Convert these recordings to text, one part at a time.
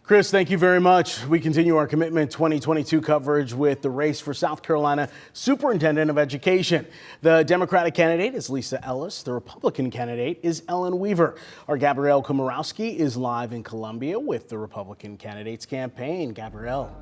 Chris, thank you very much. We continue our Commitment 2022 coverage with the race for South Carolina Superintendent of Education. The Democratic candidate is Lisa Ellis. The Republican candidate is Ellen Weaver. Our Gabrielle Komorowski is live in Columbia with the Republican candidate's campaign. Gabrielle.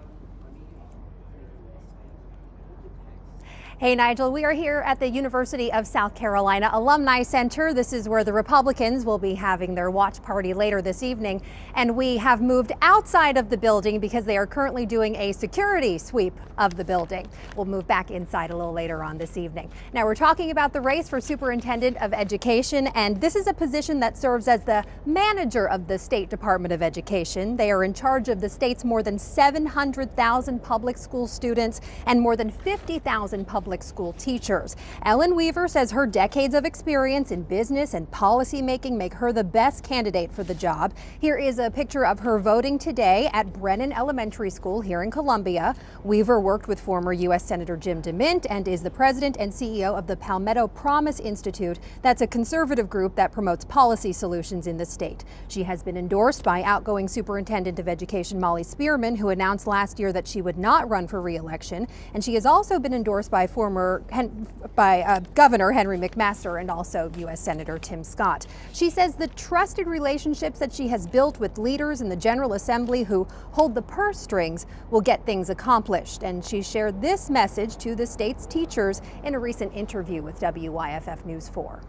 Hey, Nigel, we are here at the University of South Carolina Alumni Center. This is where the Republicans will be having their watch party later this evening. And we have moved outside of the building because they are currently doing a security sweep of the building. We'll move back inside a little later on this evening. Now, we're talking about the race for Superintendent of Education, and this is a position that serves as the manager of the State Department of Education. They are in charge of the state's more than 700,000 public school students and more than 50,000 public school teachers. Ellen Weaver says her decades of experience in business and policy making make her the best candidate for the job. Here is a picture of her voting today at Brennan Elementary School here in Columbia. Weaver worked with former U.S. Senator Jim DeMint and is the president and CEO of the Palmetto Promise Institute. That's a conservative group that promotes policy solutions in the state. She has been endorsed by outgoing Superintendent of Education Molly Spearman, who announced last year that she would not run for re-election. And she has also been endorsed by Governor Henry McMaster and also U.S. Senator Tim Scott. She says the trusted relationships that she has built with leaders in the General Assembly who hold the purse strings will get things accomplished. And she shared this message to the state's teachers in a recent interview with WYFF News 4.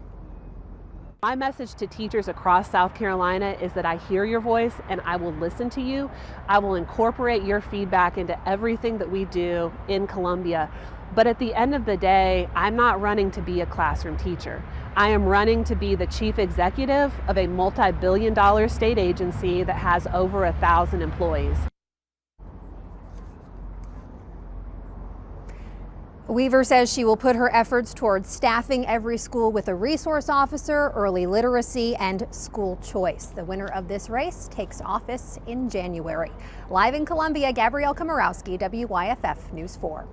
My message to teachers across South Carolina is that I hear your voice and I will listen to you. I will incorporate your feedback into everything that we do in Columbia. But at the end of the day, I'm not running to be a classroom teacher. I am running to be the chief executive of a multi-billion-dollar state agency that has over 1,000 employees. Weaver says she will put her efforts towards staffing every school with a resource officer, early literacy, and school choice. The winner of this race takes office in January. Live in Columbia, Gabrielle Komorowski, WYFF News 4.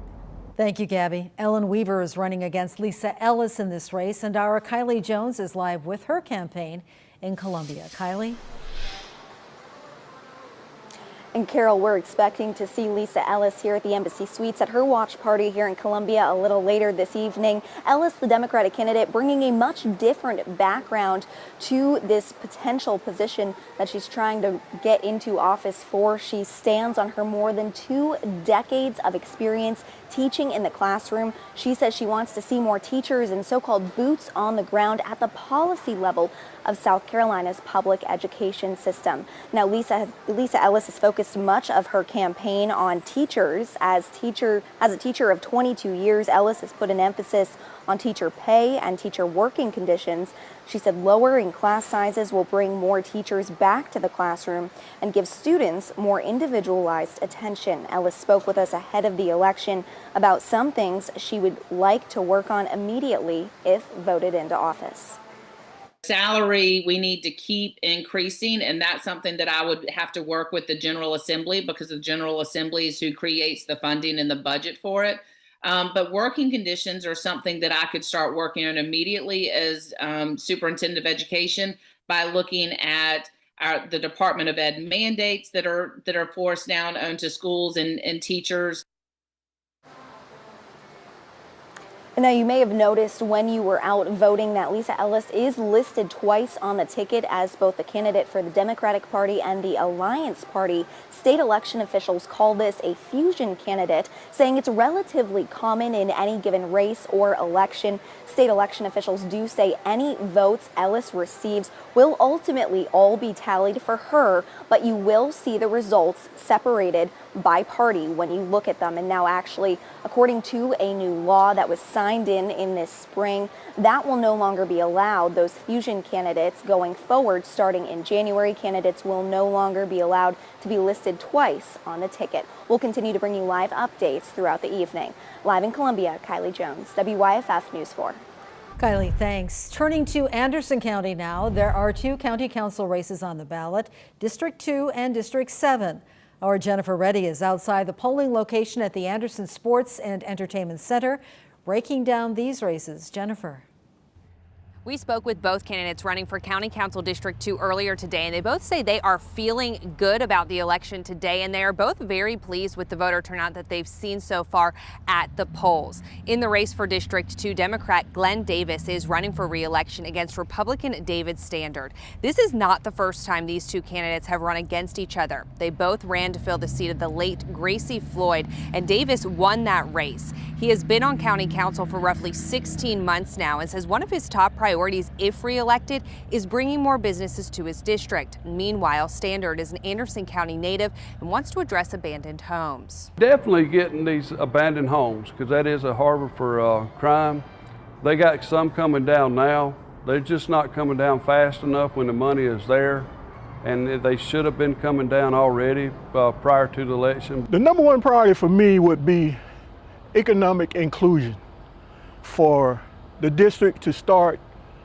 Thank you, Gabby. Ellen Weaver is running against Lisa Ellis in this race, and our Kylie Jones is live with her campaign in Columbia. Kylie? And Carol, we're expecting to see Lisa Ellis here at the Embassy Suites at her watch party here in Columbia a little later this evening. Ellis, the Democratic candidate, bringing a much different background to this potential position that she's trying to get into office for. She stands on her more than 2 decades of experience teaching in the classroom. She says she wants to see more teachers and so-called boots on the ground at the policy level of South Carolina's public education system. Now, Lisa Ellis has focused much of her campaign on teachers. As a teacher of 22 years, Ellis has put an emphasis on teacher pay and teacher working conditions. She said lowering class sizes will bring more teachers back to the classroom and give students more individualized attention. Ellis spoke with us ahead of the election about some things she would like to work on immediately if voted into office. Salary we need to keep increasing, and that's something that I would have to work with the General Assembly, because the General Assembly is who creates the funding and the budget for it. But working conditions are something that I could start working on immediately as Superintendent of Education by looking at the Department of Ed mandates that are forced down onto schools and teachers. Now, you may have noticed when you were out voting that Lisa Ellis is listed twice on the ticket as both the candidate for the Democratic Party and the Alliance Party. State election officials call this a fusion candidate, saying it's relatively common in any given race or election. State election officials do say any votes Ellis receives will ultimately all be tallied for her, but you will see the results separated by party when you look at them. And now, actually, according to a new law that was signed in this spring, that will no longer be allowed. Those fusion candidates going forward, starting in January, candidates will no longer be allowed to be listed twice on the ticket. We'll continue to bring you live updates throughout the evening. Live in Columbia, Kylie Jones, WYFF News 4. Kylie, thanks. Turning to Anderson County now, there are 2 county council races on the ballot, District 2 and District 7. Our Jennifer Reddy is outside the polling location at the Anderson Sports and Entertainment Center, breaking down these races. Jennifer. We spoke with both candidates running for County Council District 2 earlier today, and they both say they are feeling good about the election today, and they are both very pleased with the voter turnout that they've seen so far at the polls. In the race for District 2, Democrat Glenn Davis is running for re-election against Republican David Standard. This is not the first time these two candidates have run against each other. They both ran to fill the seat of the late Gracie Floyd, and Davis won that race. He has been on County Council for roughly 16 months now and says one of his top priorities, if re-elected, is bringing more businesses to his district. Meanwhile, Standard is an Anderson County native and wants to address abandoned homes. Definitely getting these abandoned homes, because that is a harbor for crime. They got some coming down now. They're just not coming down fast enough when the money is there, and they should have been coming down already prior to the election. The number one priority for me would be economic inclusion, for the district to start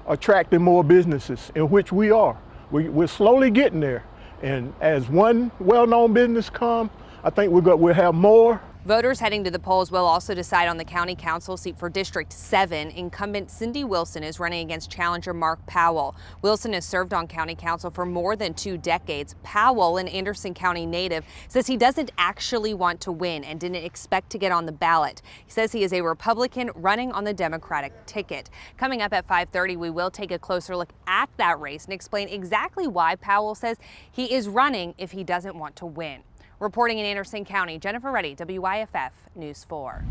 attracting more businesses, in which we are. We're slowly getting there. And as one well-known business come, I think we'll have more. Voters heading to the polls will also decide on the county council seat for District 7. Incumbent Cindy Wilson is running against challenger Mark Powell. Wilson has served on county council for more than 2 decades. Powell, an Anderson County native, says he doesn't actually want to win and didn't expect to get on the ballot. He says he is a Republican running on the Democratic ticket. Coming up at 5:30, we will take a closer look at that race and explain exactly why Powell says he is running if he doesn't want to win. Reporting in Anderson County, Jennifer Reddy, WYFF News 4.